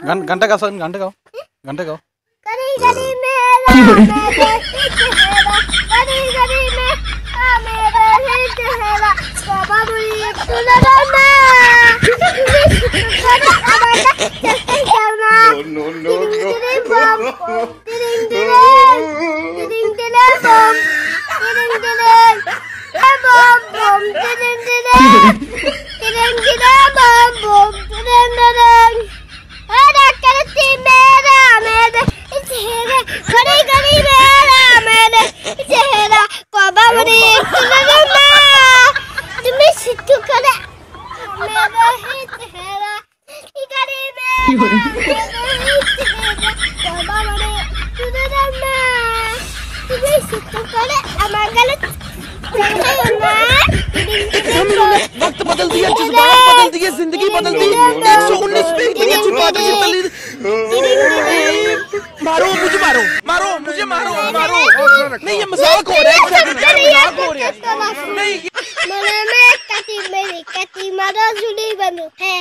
घंटा गाओ सन, घंटा गाओ, घंटा गाओ। गली गली में गली गली में मेरा हित हैरा बाबा मुझे तुलना No, no, no, वक्त बदल दिया, जज्बात बदल दिए, जिंदगी बदल दी। 119 पे इतनी अच्छी पार्टनरशिप मारो मुझे, मारो मारो मुझे, मारो मारो। नहीं ये मजाक हो रहा है, मजाक हो रहा है। नहीं मेरी कटी मारो जुड़ी बनू है